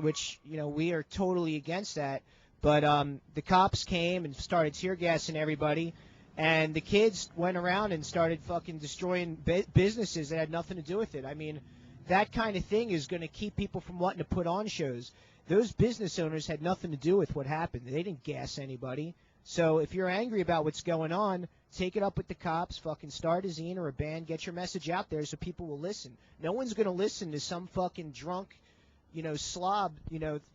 which, we are totally against that. But the cops came and started tear gassing everybody, and the kids went around and started fucking destroying businesses that had nothing to do with it. I mean, that kind of thing is going to keep people from wanting to put on shows. Those business owners had nothing to do with what happened. They didn't gas anybody. So if you're angry about what's going on, take it up with the cops, fucking start a zine or a band, get your message out there so people will listen. No one's going to listen to some fucking drunk, slob,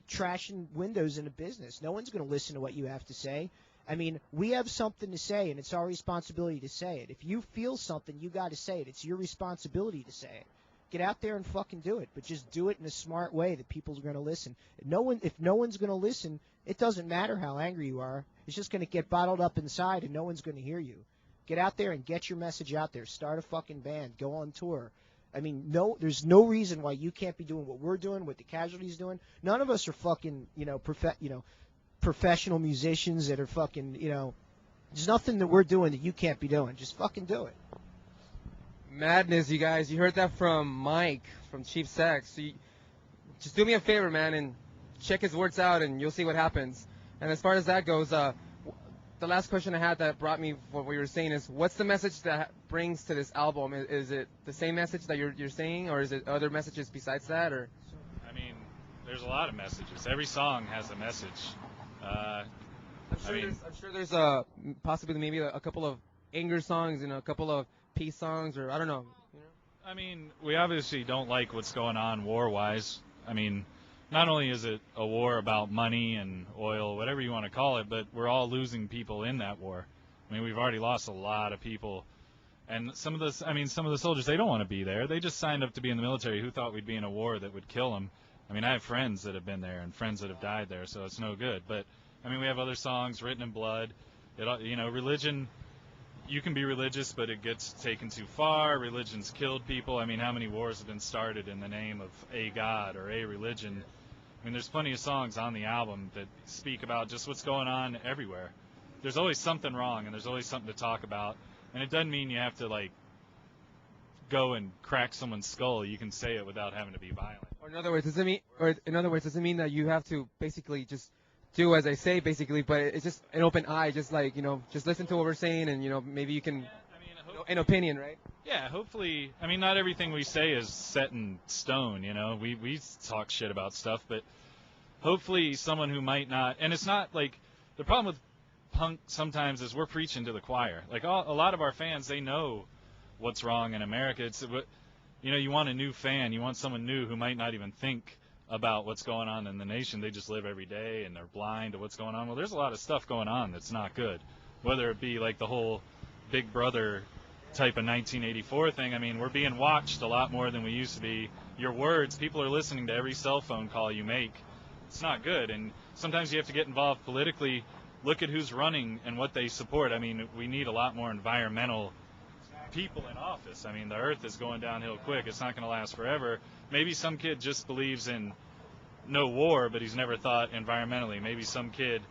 trashing windows in a business. No one's going to listen to what you have to say. I mean, we have something to say, and it's our responsibility to say it. If you feel something, you got to say it. It's your responsibility to say it. Get out there and fucking do it, but just do it in a smart way that people's going to listen. If no one's going to listen, it doesn't matter how angry you are. It's just going to get bottled up inside, and no one's going to hear you. Get out there and get your message out there. Start a fucking band. Go on tour. I mean, there's no reason why you can't be doing what we're doing, what the Casualty's doing. None of us are fucking, professional musicians that are fucking, there's nothing that we're doing that you can't be doing. Just fucking do it. Madness, you guys. You heard that from Mike from Cheap Sex. So just do me a favor, man, and check his words out, and you'll see what happens. And as far as that goes, the last question I had that brought me what we were saying is, what's the message that brings to this album? Is it the same message that you're saying, or is it other messages besides that? Or I mean, there's a lot of messages. Every song has a message. I'm sure there's possibly maybe a couple of anger songs and a couple of peace songs, or I don't know. I mean, we obviously don't like what's going on war-wise. I mean, not only is it a war about money and oil, whatever you want to call it, but we're all losing people in that war. I mean, we've already lost a lot of people. And some of the soldiers, they don't want to be there. They just signed up to be in the military. Who thought we'd be in a war that would kill them? I mean, I have friends that have been there and friends that have died there, so it's no good. But, I mean, we have other songs, Written in Blood. Religion, you can be religious, but it gets taken too far. Religion's killed people. I mean, how many wars have been started in the name of a god or a religion? I mean, there's plenty of songs on the album that speak about just what's going on everywhere. There's always something wrong, and there's always something to talk about. And it doesn't mean you have to, go and crack someone's skull. You can say it without having to be violent. Or in other words, does it mean that you have to basically just do as I say, basically, but it's just an open eye, just just listen to what we're saying, and maybe you can, an opinion, right? Yeah, hopefully. I mean, not everything we say is set in stone. We talk shit about stuff, but hopefully someone who might not. And it's not the problem with punk sometimes is we're preaching to the choir. A lot of our fans, they know what's wrong in America. It's you want a new fan, you want someone new who might not even think about what's going on in the nation. They just live every day and they're blind to what's going on. Well, there's a lot of stuff going on that's not good, whether it be the whole Big Brother type of 1984 thing. I mean, we're being watched a lot more than we used to be. Your words, people are listening to every cell phone call you make. It's not good, and sometimes you have to get involved politically. Look at who's running and what they support. I mean, we need a lot more environmental people in office. I mean, the earth is going downhill quick. It's not going to last forever. Maybe some kid just believes in no war, but he's never thought environmentally. Maybe some kid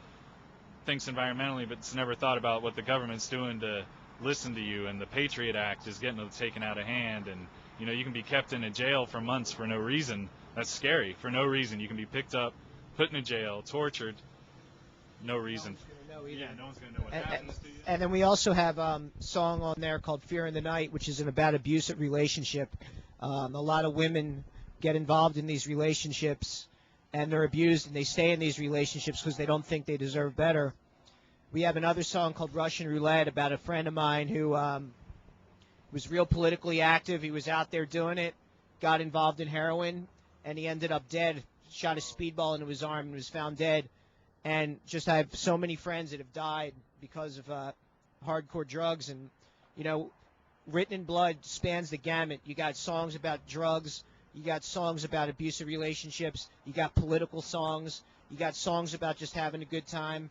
thinks environmentally, but has never thought about what the government's doing to listen to you. And the Patriot Act is getting taken out of hand. And, you can be kept in a jail for months for no reason. That's scary. For no reason. You can be picked up, put in a jail, tortured. No reason. No one's going to know what happens to you. And then we also have a song on there called Fear in the Night, which is about abusive relationship. A lot of women get involved in these relationships, and they're abused, and they stay in these relationships because they don't think they deserve better. We have another song called Russian Roulette about a friend of mine who was real politically active. He was out there doing it, got involved in heroin, and he ended up dead. Shot a speedball into his arm and was found dead. And just I have so many friends that have died because of hardcore drugs. And, Written in Blood spans the gamut. You got songs about drugs. You got songs about abusive relationships. You got political songs. You got songs about just having a good time.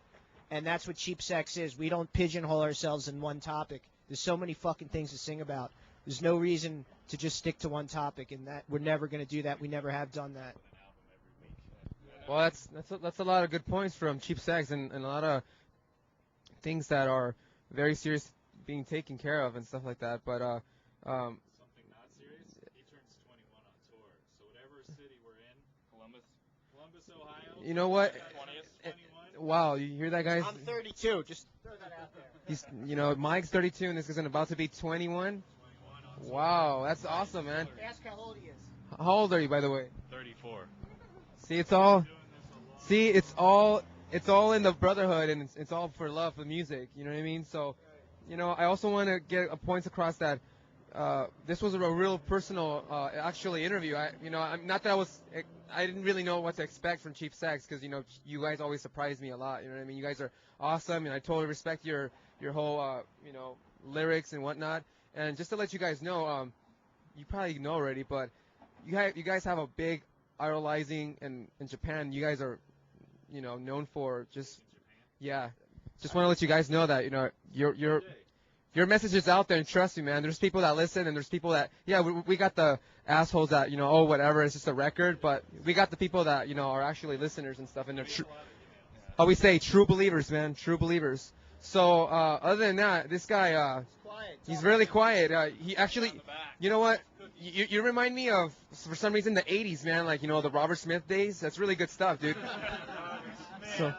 And that's what Cheap Sex is. We don't pigeonhole ourselves in one topic. There's so many fucking things to sing about. There's no reason to just stick to one topic, and that we're never going to do that. We never have done that. Well, that's a lot of good points from Cheap Sex, and a lot of things that are very serious being taken care of and stuff like that. But something not serious. He turns 21 on tour, so whatever city we're in, Columbus, Columbus, Ohio. You know what? 20th. Wow, you hear that, guys? I'm 32. Just throw that out there. He's, Mike's 32, and this is about to be 21. Wow, that's awesome, man. Ask how old he is. How old are you, by the way? 34. See, it's all in the brotherhood, and it's all for love for music. You know what I mean? So, I also want to get a point across that this was a real personal, actually interview. I didn't really know what to expect from Chief Sex because you guys always surprise me a lot. You know what I mean? You guys are awesome, and I totally respect your whole lyrics and whatnot. And just to let you guys know, you probably know already, but you guys have a big idolizing in Japan. You guys are known for just want to let you guys know that your message is out there, and trust me, man. There's people that listen, and there's people that we got the assholes that whatever, it's just a record, but we got the people that are actually listeners and stuff, and they're we say true believers, man, true believers. So other than that, this guy he's really quiet. He actually, you know what? You remind me of, for some reason, the 80s, man. Like, the Robert Smith days. That's really good stuff, dude. So,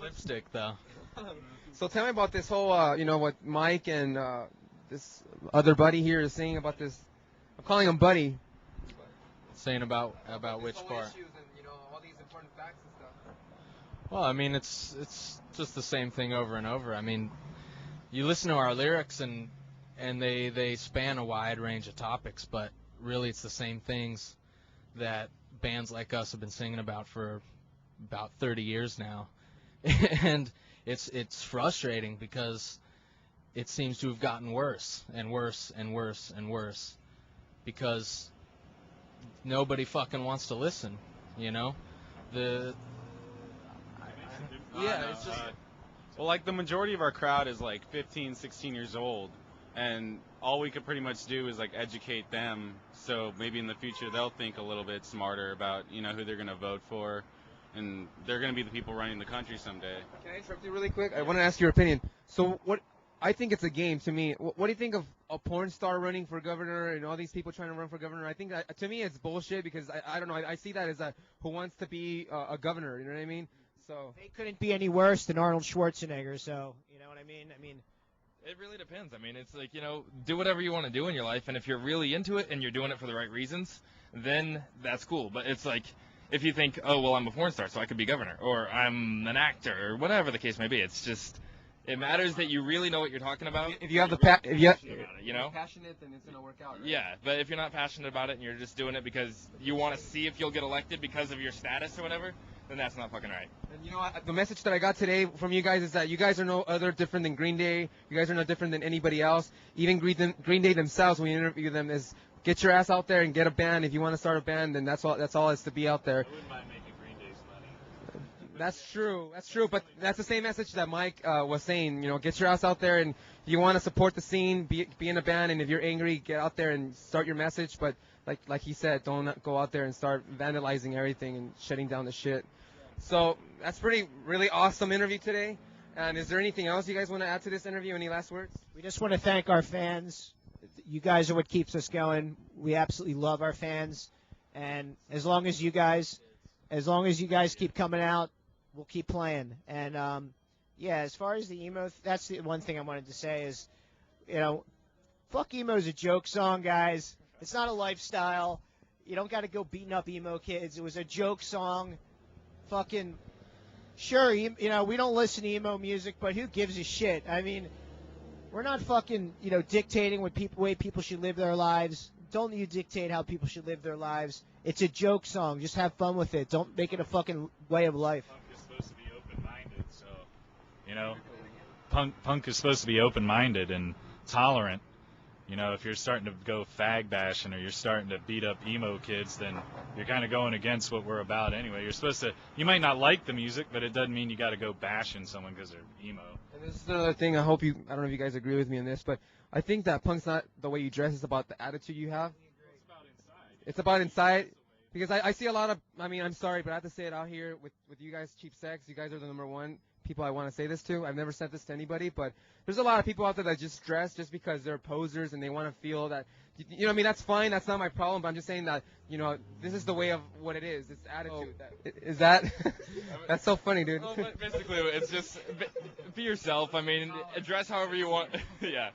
lipstick, though. So tell me about this whole, what Mike and this other buddy here is saying about this. I'm calling him Buddy. Saying about which part? Issues and, all these important facts and stuff. Well, I mean, it's just the same thing over and over. I mean, you listen to our lyrics and they span a wide range of topics, but really it's the same things that bands like us have been singing about for about 30 years now. And it's frustrating because it seems to have gotten worse and worse and worse and worse because nobody fucking wants to listen, it's just well, like the majority of our crowd is like 15, 16 years old, and all we could pretty much do is like educate them, so maybe in the future they'll think a little bit smarter about who they're going to vote for, and they're going to be the people running the country someday. Can I interrupt you really quick? I want to ask your opinion. So I think it's a game to me. What do you think of a porn star running for governor and all these people trying to run for governor? I think that, to me, it's bullshit because I don't know. I see that as who wants to be a governor. You know what I mean? So they couldn't be any worse than Arnold Schwarzenegger. So you know what I mean? It really depends. I mean, it's like, do whatever you want to do in your life, and if you're really into it and you're doing it for the right reasons, then that's cool. But it's like, if you think, oh, well, I'm a porn star, so I could be governor, or I'm an actor, or whatever the case may be, it's just, it matters that you really know what you're talking about. If you have the passionate about it, passionate, then it's gonna work out. Right? Yeah, but if you're not passionate about it and you're just doing it because you want to see if you'll get elected because of your status or whatever, then that's not fucking right. And the message that I got today from you guys is that you guys are no other different than Green Day. You guys are no different than anybody else. Even Green Day themselves, when you interview them, is get your ass out there and get a band. If you want to start a band, then that's all is to be out there. I wouldn't mind making Green Day's money. That's true. But that's the same message that Mike was saying. Get your ass out there, and if you want to support the scene, be in a band, and if you're angry, get out there and start your message. But like he said, don't go out there and start vandalizing everything and shutting down the shit. So that's really awesome interview today. And is there anything else you guys want to add to this interview? Any last words? We just want to thank our fans. You guys are what keeps us going. We absolutely love our fans, and as long as you guys keep coming out, we'll keep playing. And as far as the emo, that's the one thing I wanted to say is, fuck emo is a joke song, guys. It's not a lifestyle. You don't got to go beating up emo kids. It was a joke song. Fucking sure, we don't listen to emo music, but who gives a shit? I mean, we're not fucking, dictating way people should live their lives. Don't you dictate how people should live their lives. It's a joke song. Just have fun with it. Don't make it a fucking way of life. Punk is supposed to be open-minded, so, punk is supposed to be open-minded and tolerant. If you're starting to go fag bashing or you're starting to beat up emo kids, then you're kind of going against what we're about anyway. You might not like the music, but it doesn't mean you got to go bashing someone because they're emo. And this is another thing. I don't know if you guys agree with me on this, but I think that punk's not the way you dress. It's about the attitude you have. It's about inside. Because I see a lot of, I'm sorry, but I have to say it out here with you guys, Cheap Sex. You guys are the number one. people I want to say this to. I've never said this to anybody, but there's a lot of people out there that just dress just because they're posers and they want to feel that, you know what I mean? That's fine. That's not my problem. But I'm just saying that, you know, this is the way of what it is. This attitude. Is that? That's so funny, dude. Well, but basically, it's just be yourself. I mean, dress however you want. Yeah.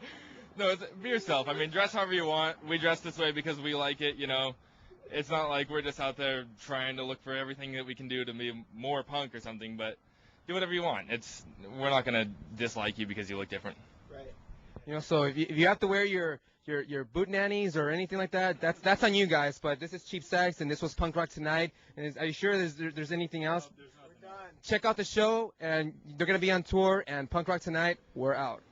No, be yourself. I mean, dress however you want. We dress this way because we like it, you know. It's not like we're just out there trying to look for everything that we can do to be more punk or something, but do whatever you want. We're not going to dislike you because you look different. Right. You know, so if you have to wear your boot nannies or anything like that, that's on you guys. But this is Cheap Sex, and this was Punk Rock Tonight. And are you sure there's anything else? We're done. Check out the show, and they're going to be on tour, and Punk Rock Tonight, we're out.